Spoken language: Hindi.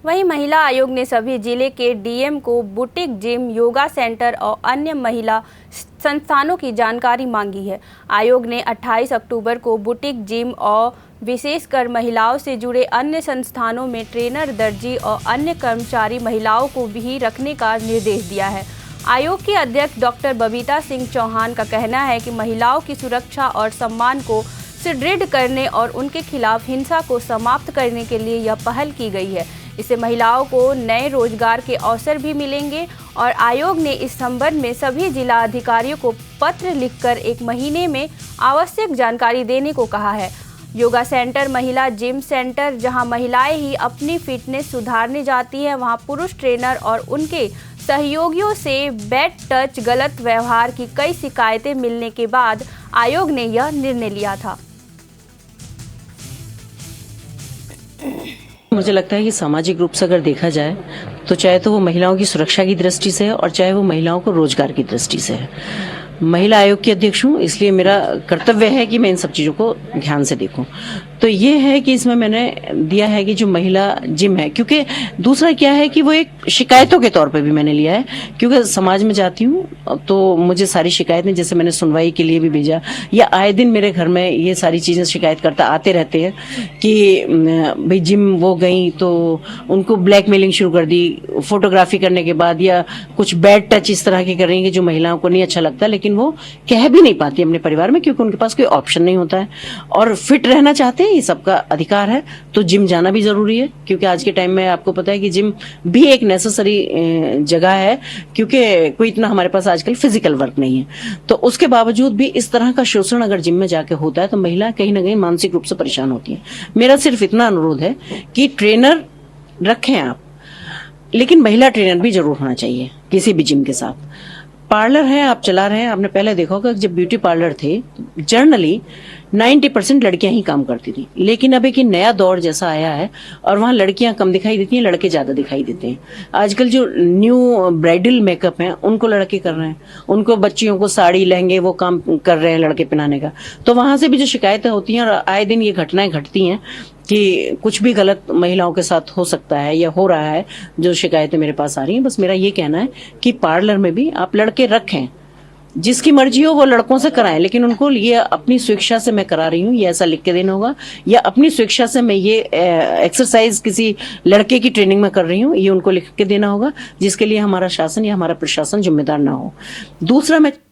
वहीं महिला आयोग ने सभी जिले के डीएम को बुटीक, जिम, योगा सेंटर और अन्य महिला संस्थानों की जानकारी मांगी है। आयोग ने 28 अक्टूबर को बुटीक, जिम और विशेषकर महिलाओं से जुड़े अन्य संस्थानों में ट्रेनर, दर्जी और अन्य कर्मचारी महिलाओं को भी रखने का निर्देश दिया है। आयोग की अध्यक्ष डॉक्टर बबीता सिंह चौहान का कहना है कि महिलाओं की सुरक्षा और सम्मान को सुदृढ़ करने और उनके खिलाफ हिंसा को समाप्त करने के लिए यह पहल की गई है। इससे महिलाओं को नए रोजगार के अवसर भी मिलेंगे और आयोग ने इस संबंध में सभी जिला अधिकारियों को पत्र लिखकर 1 महीने में आवश्यक जानकारी देने को कहा है। योगा सेंटर, महिला जिम सेंटर, जहां महिलाएं ही अपनी फिटनेस सुधारने जाती हैं, वहां पुरुष ट्रेनर और उनके सहयोगियों से बैड टच, गलत व्यवहार की कई शिकायतें मिलने के बाद आयोग ने यह निर्णय लिया था। मुझे लगता है कि सामाजिक रूप से अगर देखा जाए तो चाहे तो वो महिलाओं की सुरक्षा की दृष्टि से है और चाहे वो महिलाओं को रोजगार की दृष्टि से है। महिला आयोग की अध्यक्ष हूँ, इसलिए मेरा कर्तव्य है कि मैं इन सब चीज़ों को ध्यान से देखूं। तो ये है कि इसमें मैंने दिया है कि जो महिला जिम है, क्योंकि दूसरा क्या है कि वो एक शिकायतों के तौर पे भी मैंने लिया है, क्योंकि समाज में जाती हूँ तो मुझे सारी शिकायतें, जैसे मैंने सुनवाई के लिए भी भेजा, या आए दिन मेरे घर में ये सारी चीज़ें शिकायतकर्ता आते रहते हैं कि भाई जिम वो गई तो उनको ब्लैकमेलिंग शुरू कर दी फोटोग्राफी करने के बाद, या कुछ बैड टच इस तरह के कर रही है जो महिलाओं को नहीं अच्छा लगता, लेकिन वो कह भी नहीं पाती अपने परिवार में क्योंकि उनके पास कोई ऑप्शन नहीं होता है और फिट रहना चाहते हैं, ये सबका अधिकार है। तो जिम जाना भी जरूरी है, क्योंकि आज के टाइम में आपको पता है कि जिम भी एक नेसेसरी जगह है, क्योंकि कोई इतना हमारे पास आजकल फिजिकल वर्क नहीं है। तो उसके बावजूद भी इस तरह का शोषण अगर जिम में जाके होता है तो महिला कहीं ना कहीं मानसिक रूप से परेशान होती है। मेरा सिर्फ इतना अनुरोध है कि ट्रेनर रखें आप, लेकिन महिला ट्रेनर भी जरूर होना चाहिए किसी भी जिम के साथ। पार्लर है, आप चला रहे हैं, आपने पहले देखा होगा जब ब्यूटी पार्लर थे जनरली 90% लड़कियां ही काम करती थी, लेकिन अब एक नया दौर जैसा आया है और वहाँ लड़कियां कम दिखाई देती हैं, लड़के ज़्यादा दिखाई देते हैं। आजकल जो न्यू ब्राइडल मेकअप है उनको लड़के कर रहे हैं, उनको बच्चियों को साड़ी, लहंगे वो काम कर रहे हैं लड़के पहनाने का। तो वहाँ से भी जो शिकायतें होती हैं और आए दिन ये घटनाएं घटती हैं कि कुछ भी गलत महिलाओं के साथ हो सकता है या हो रहा है, जो शिकायतें मेरे पास आ रही हैं। बस मेरा ये कहना है कि पार्लर में भी आप लड़के रखें, जिसकी मर्जी हो वो लड़कों से कराएं, लेकिन उनको ये अपनी स्वेच्छा से मैं करा रही हूँ ये ऐसा लिख के देना होगा, या अपनी स्वेच्छा से मैं ये एक्सरसाइज किसी लड़के की ट्रेनिंग में कर रही हूँ ये उनको लिख के देना होगा, जिसके लिए हमारा शासन या हमारा प्रशासन जिम्मेदार ना हो। दूसरा, मैं